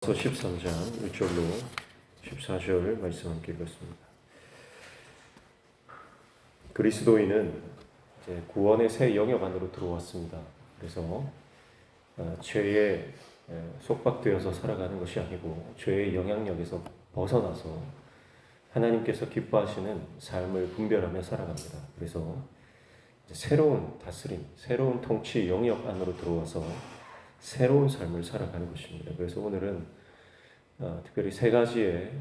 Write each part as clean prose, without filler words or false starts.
13장 1절로 14절 말씀 함께 읽었습니다. 그리스도인은 이제 구원의 새 영역 안으로 들어왔습니다. 그래서 죄에 속박되어서 살아가는 것이 아니고 죄의 영향력에서 벗어나서 하나님께서 기뻐하시는 삶을 분별하며 살아갑니다. 그래서 새로운 다스림, 새로운 통치 영역 안으로 들어와서 새로운 삶을 살아가는 것입니다. 그래서 오늘은 특별히 세 가지의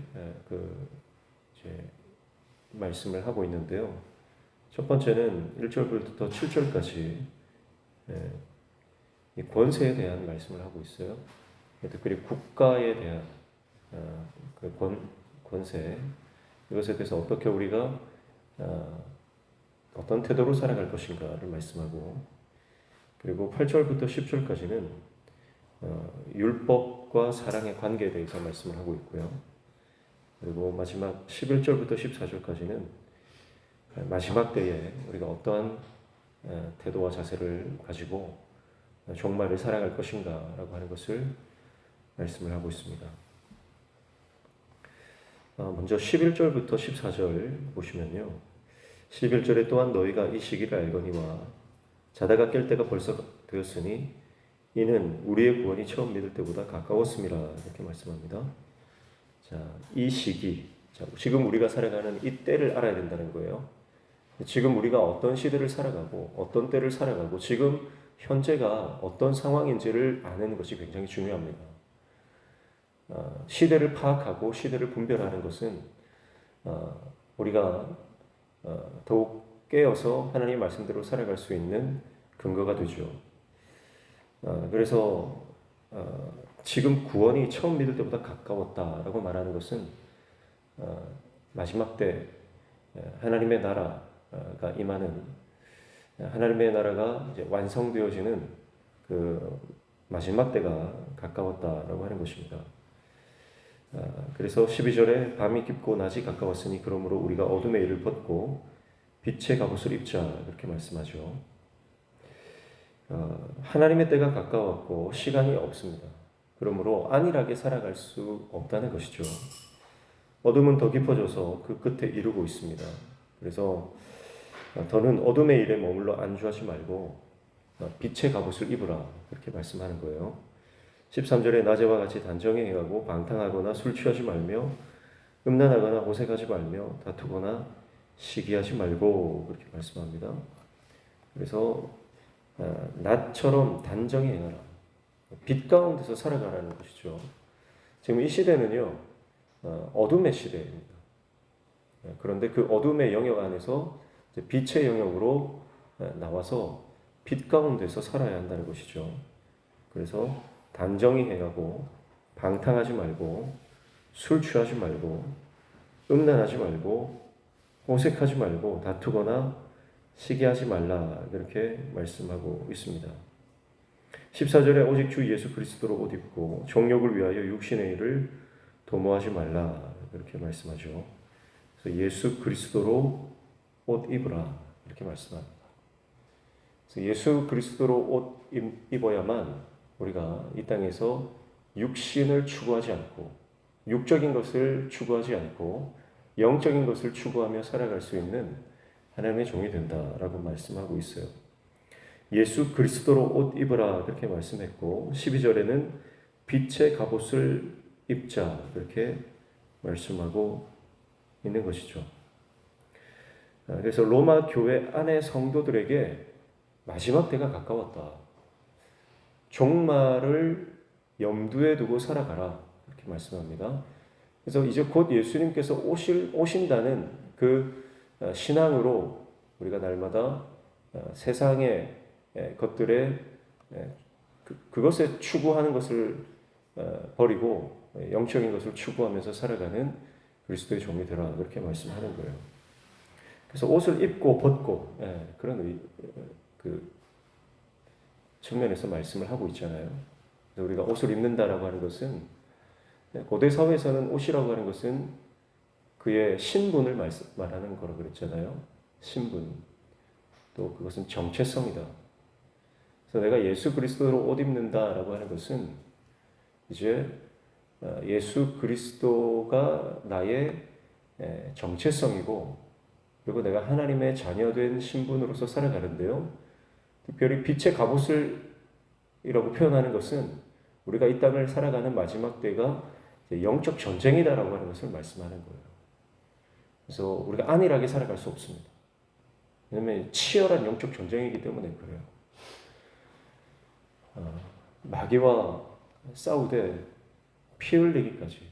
말씀을 하고 있는데요. 첫 번째는 1절부터 7절까지 이 권세에 대한 말씀을 하고 있어요. 특별히 국가에 대한 권세, 이것에 대해서 어떻게 우리가 어떤 태도로 살아갈 것인가를 말씀하고, 그리고 8절부터 10절까지는 율법과 사랑의 관계에 대해서 말씀을 하고 있고요. 그리고 마지막 11절부터 14절까지는 마지막 때에 우리가 어떠한 태도와 자세를 가지고 종말을 살아갈 것인가라고 하는 것을 말씀을 하고 있습니다. 먼저 11절부터 14절 보시면요. 11절에 또한 너희가 이 시기를 알거니와 자다가 깰 때가 벌써 되었으니 이는 우리의 구원이 처음 믿을 때보다 가까웠음이라, 이렇게 말씀합니다. 자, 이 시기, 지금 우리가 살아가는 이 때를 알아야 된다는 거예요. 지금 우리가 어떤 시대를 살아가고 어떤 때를 살아가고 지금 현재가 어떤 상황인지를 아는 것이 굉장히 중요합니다. 시대를 파악하고 시대를 분별하는 것은 우리가 더욱 깨어서 하나님의 말씀대로 살아갈 수 있는 근거가 되죠. 그래서 지금 구원이 처음 믿을 때보다 가까웠다라고 말하는 것은 마지막 때 하나님의 나라가 임하는, 하나님의 나라가 이제 완성되어지는 그 마지막 때가 가까웠다라고 하는 것입니다. 그래서 12절에 밤이 깊고 낮이 가까웠으니 그러므로 우리가 어둠의 일을 벗고 빛의 갑옷을 입자, 이렇게 말씀하죠. 하나님의 때가 가까웠고 시간이 없습니다. 그러므로 안일하게 살아갈 수 없다는 것이죠. 어둠은 더 깊어져서 그 끝에 이르고 있습니다. 그래서 더는 어둠의 일에 머물러 안주하지 말고 빛의 갑옷을 입으라, 이렇게 말씀하는 거예요. 13절에 낮에와 같이 단정히 행하고 방탕하거나 술 취하지 말며 음란하거나 호색하지 말며 다투거나 시기하지 말고, 그렇게 말씀합니다. 그래서 낮처럼 단정히 행하라, 빛 가운데서 살아가라는 것이죠. 지금 이 시대는요, 어둠의 시대입니다. 그런데 그 어둠의 영역 안에서 빛의 영역으로 나와서 빛 가운데서 살아야 한다는 것이죠. 그래서 단정히 행하고 방탕하지 말고 술 취하지 말고 음란하지 말고 호색하지 말고 다투거나 시기하지 말라, 이렇게 말씀하고 있습니다. 14절에 오직 주 예수 그리스도로 옷 입고 정욕을 위하여 육신의 일을 도모하지 말라, 이렇게 말씀하죠. 그래서 예수 그리스도로 옷 입으라, 이렇게 말씀합니다. 그래서 예수 그리스도로 옷 입어야만 우리가 이 땅에서 육신을 추구하지 않고 육적인 것을 추구하지 않고 영적인 것을 추구하며 살아갈 수 있는 하나님의 종이 된다라고 말씀하고 있어요. 예수 그리스도로 옷 입으라, 그렇게 말씀했고 12절에는 빛의 갑옷을 입자, 그렇게 말씀하고 있는 것이죠. 그래서 로마 교회 안의 성도들에게 마지막 때가 가까웠다, 종말을 염두에 두고 살아가라, 이렇게 말씀합니다. 그래서 이제 곧 예수님께서 오신다는 그 신앙으로 우리가 날마다 세상의 것들에 그것에 추구하는 것을 버리고 영적인 것을 추구하면서 살아가는 그리스도의 종이 되라, 그렇게 말씀하는 거예요. 그래서 옷을 입고 벗고 그런 그 측면에서 말씀을 하고 있잖아요. 그래서 우리가 옷을 입는다라고 하는 것은, 고대 사회에서는 옷이라고 하는 것은 그의 신분을 말하는 거라고 그랬잖아요. 신분. 또 그것은 정체성이다. 그래서 내가 예수 그리스도로 옷 입는다라고 하는 것은 이제 예수 그리스도가 나의 정체성이고, 그리고 내가 하나님의 자녀된 신분으로서 살아가는데요. 특별히 빛의 갑옷이라고 표현하는 것은 우리가 이 땅을 살아가는 마지막 때가 영적 전쟁이다라고 하는 것을 말씀하는 거예요. 그래서 우리가 안일하게 살아갈 수 없습니다. 왜냐하면 치열한 영적 전쟁이기 때문에 그래요. 마귀와 싸우되 피 흘리기까지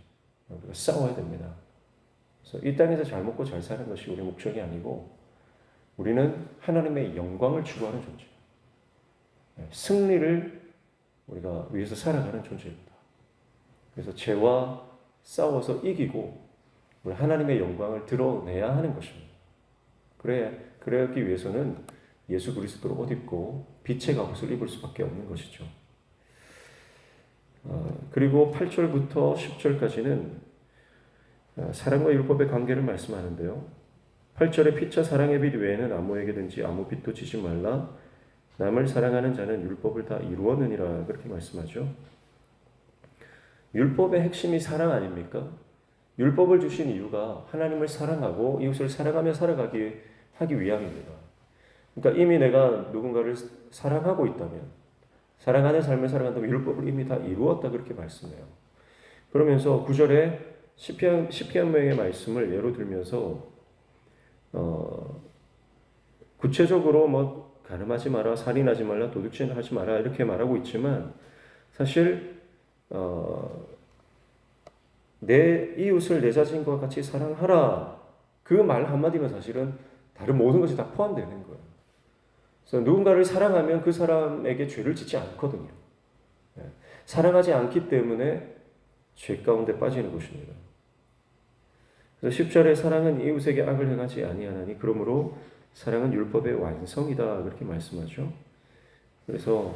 우리가 싸워야 됩니다. 그래서 이 땅에서 잘 먹고 잘 사는 것이 우리의 목적이 아니고, 우리는 하나님의 영광을 추구하는 존재예요. 승리를 우리가 위해서 살아가는 존재입니다. 그래서 죄와 싸워서 이기고 우리 하나님의 영광을 드러내야 하는 것입니다. 그러기 위해서는 예수 그리스도를 옷 입고 빛의 갑옷을 입을 수밖에 없는 것이죠. 그리고 8절부터 10절까지는 사랑과 율법의 관계를 말씀하는데요. 8절에 피차 사랑의 빛 외에는 아무에게든지 아무 빛도 지지 말라. 남을 사랑하는 자는 율법을 다 이루었느니라. 그렇게 말씀하죠. 율법의 핵심이 사랑 아닙니까? 율법을 주신 이유가 하나님을 사랑하고 이웃을 사랑하며 하기 위함입니다. 그러니까 이미 내가 누군가를 사랑하고 있다면, 사랑하는 삶을 살아간다면 율법을 이미 다 이루었다 그렇게 말씀해요. 그러면서 9절에 시편명의 말씀을 예로 들면서 구체적으로 뭐 간음하지 마라, 살인하지 말라, 도둑질하지 마라 이렇게 말하고 있지만, 사실 내 이웃을 내 자신과 같이 사랑하라, 그 말 한마디면 사실은 다른 모든 것이 다 포함되는 거예요. 그래서 누군가를 사랑하면 그 사람에게 죄를 짓지 않거든요. 사랑하지 않기 때문에 죄 가운데 빠지는 것입니다. 그래서 10절에 사랑은 이웃에게 악을 행하지 아니하나니 그러므로 사랑은 율법의 완성이다 그렇게 말씀하죠. 그래서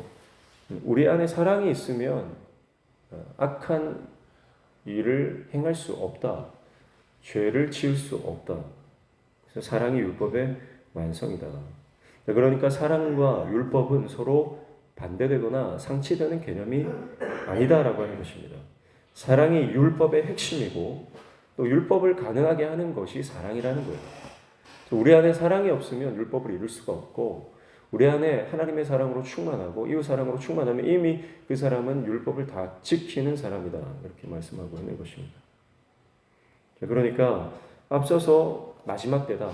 우리 안에 사랑이 있으면 악한 일을 행할 수 없다. 죄를 지을 수 없다. 그래서 사랑이 율법의 완성이다. 그러니까 사랑과 율법은 서로 반대되거나 상치되는 개념이 아니다라고 하는 것입니다. 사랑이 율법의 핵심이고 또 율법을 가능하게 하는 것이 사랑이라는 거예요. 우리 안에 사랑이 없으면 율법을 이룰 수가 없고, 우리 안에 하나님의 사랑으로 충만하고 이웃 사랑으로 충만하면 이미 그 사람은 율법을 다 지키는 사람이다 이렇게 말씀하고 있는 것입니다. 그러니까 앞서서 마지막 때다.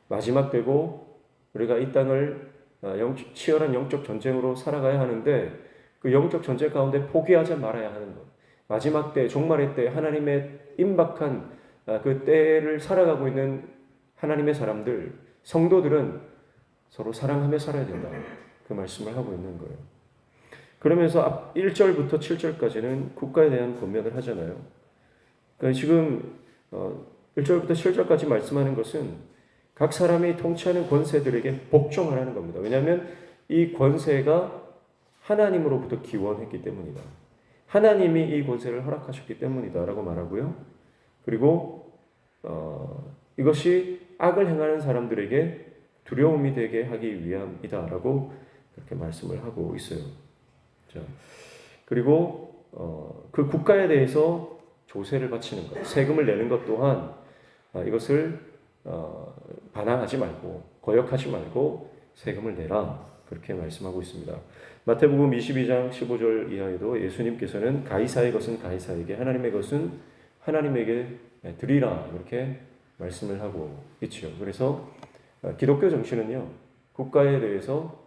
마지막 때고 우리가 이 땅을 치열한 영적 전쟁으로 살아가야 하는데, 그 영적 전쟁 가운데 포기하지 말아야 하는 것. 마지막 때, 종말의 때, 하나님의 임박한 그 때를 살아가고 있는 하나님의 사람들, 성도들은 서로 사랑하며 살아야 된다. 그 말씀을 하고 있는 거예요. 그러면서 1절부터 7절까지는 국가에 대한 권면을 하잖아요. 그러니까 지금 1절부터 7절까지 말씀하는 것은 각 사람이 통치하는 권세들에게 복종하라는 겁니다. 왜냐하면 이 권세가 하나님으로부터 기원했기 때문이다. 하나님이 이 권세를 허락하셨기 때문이다 라고 말하고요. 그리고 이것이 악을 행하는 사람들에게 두려움이 되게 하기 위함이다 라고 그렇게 말씀을 하고 있어요. 자, 그리고 그 국가에 대해서 조세를 바치는 것, 세금을 내는 것 또한 이것을 반항하지 말고 거역하지 말고 세금을 내라 그렇게 말씀하고 있습니다. 마태복음 22장 15절 이하에도 예수님께서는 가이사의 것은 가이사에게, 하나님의 것은 하나님에게 드리라 이렇게 말씀을 하고 있죠. 그래서 기독교 정신은요, 국가에 대해서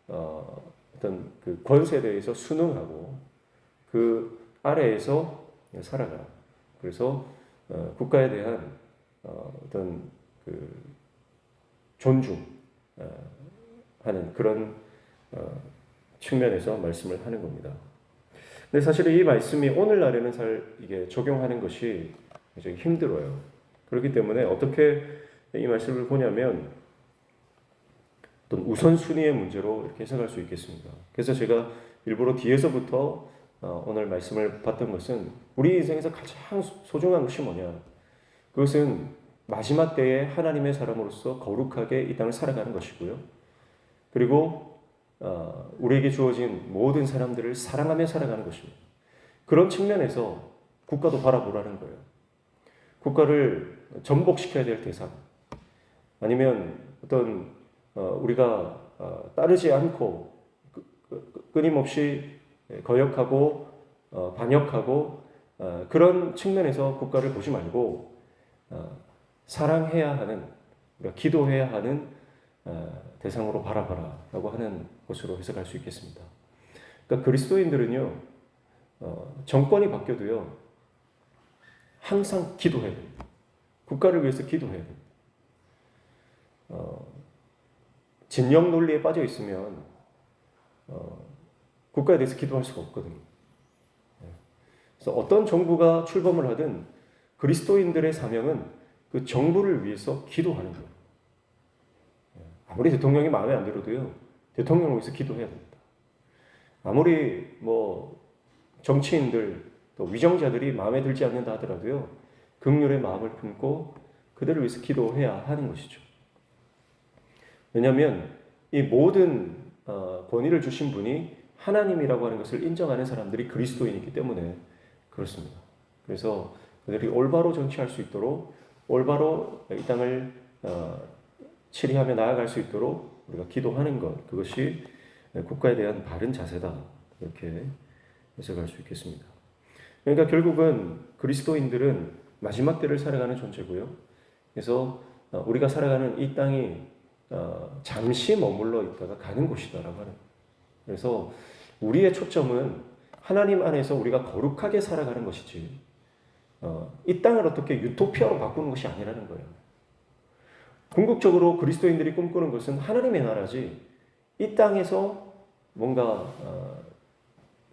어떤 그 권세에 대해서 순응하고 그 아래에서 살아가. 그래서 국가에 대한 어떤 그 존중하는 그런 측면에서 말씀을 하는 겁니다. 근데 사실 이 말씀이 오늘날에는 잘 이게 적용하는 것이 굉장히 힘들어요. 그렇기 때문에 어떻게 이 말씀을 보냐면 어떤 우선순위의 문제로 이렇게 해석할 수 있겠습니다. 그래서 제가 일부러 뒤에서부터 오늘 말씀을 봤던 것은 우리 인생에서 가장 소중한 것이 뭐냐? 그것은 마지막 때에 하나님의 사람으로서 거룩하게 이 땅을 살아가는 것이고요. 그리고 우리에게 주어진 모든 사람들을 사랑하며 살아가는 것입니다. 그런 측면에서 국가도 바라보라는 거예요. 국가를 전복시켜야 될 대상, 아니면 어떤 우리가 따르지 않고 끊임없이 거역하고 반역하고 그런 측면에서 국가를 보지 말고 사랑해야 하는, 우리가 기도해야 하는 대상으로 바라봐라라고 하는 것으로 해석할 수 있겠습니다. 그러니까 그리스도인들은요, 정권이 바뀌어도요 항상 기도해야 됩니다. 국가를 위해서 기도해야 됩니다. 진영 논리에 빠져 있으면 국가에 대해서 기도할 수가 없거든요. 그래서 어떤 정부가 출범을 하든 그리스도인들의 사명은 그 정부를 위해서 기도하는 거예요. 아무리 대통령이 마음에 안 들어도요, 대통령을 위해서 기도해야 됩니다. 아무리 정치인들 또 위정자들이 마음에 들지 않는다 하더라도요, 긍휼의 마음을 품고 그들을 위해서 기도해야 하는 것이죠. 왜냐하면 이 모든 권위를 주신 분이 하나님이라고 하는 것을 인정하는 사람들이 그리스도인이기 때문에 그렇습니다. 그래서 그들이 올바로 정치할 수 있도록, 올바로 이 땅을 치리하며 나아갈 수 있도록 우리가 기도하는 것, 그것이 국가에 대한 바른 자세다, 이렇게 해석할 수 있겠습니다. 그러니까 결국은 그리스도인들은 마지막 때를 살아가는 존재고요. 그래서 우리가 살아가는 이 땅이 잠시 머물러 있다가 가는 곳이다라고 하는. 그래서 우리의 초점은 하나님 안에서 우리가 거룩하게 살아가는 것이지, 이 땅을 어떻게 유토피아로 바꾸는 것이 아니라는 거예요. 궁극적으로 그리스도인들이 꿈꾸는 것은 하나님의 나라지, 이 땅에서 뭔가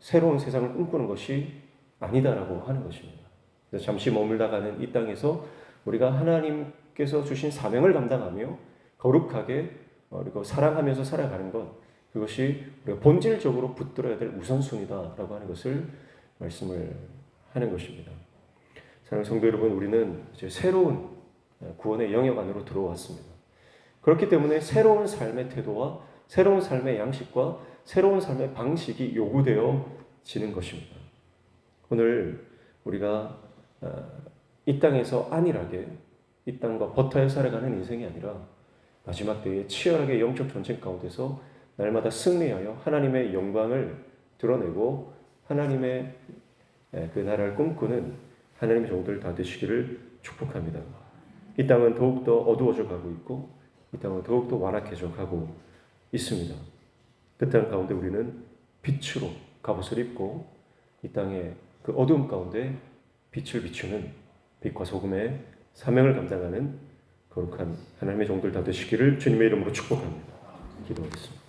새로운 세상을 꿈꾸는 것이 아니다라고 하는 것입니다. 그래서 잠시 머물다 가는 이 땅에서 우리가 하나님께서 주신 사명을 감당하며 거룩하게 그리고 사랑하면서 살아가는 것, 그것이 우리가 본질적으로 붙들어야 될 우선순위다라고 하는 것을 말씀을 하는 것입니다. 사랑하는 성도 여러분, 우리는 이제 새로운 구원의 영역 안으로 들어왔습니다. 그렇기 때문에 새로운 삶의 태도와 새로운 삶의 양식과 새로운 삶의 방식이 요구되어지는 것입니다. 오늘 우리가 이 땅에서 안일하게 이 땅과 버타에 살아가는 인생이 아니라 마지막 때에 치열하게 영적 전쟁 가운데서 날마다 승리하여 하나님의 영광을 드러내고 하나님의 그 나라를 꿈꾸는 하나님의 종들 다 되시기를 축복합니다. 이 땅은 더욱더 어두워져 가고 있고 이 땅은 더욱더 완악해져 가고 있습니다. 그 땅 가운데 우리는 빛으로 갑옷을 입고 이 땅의 그 어두움 가운데 빛을 비추는 빛과 소금의 사명을 감당하는 거룩한 하나님의 종들 다 되시기를 주님의 이름으로 축복합니다. 기도하겠습니다.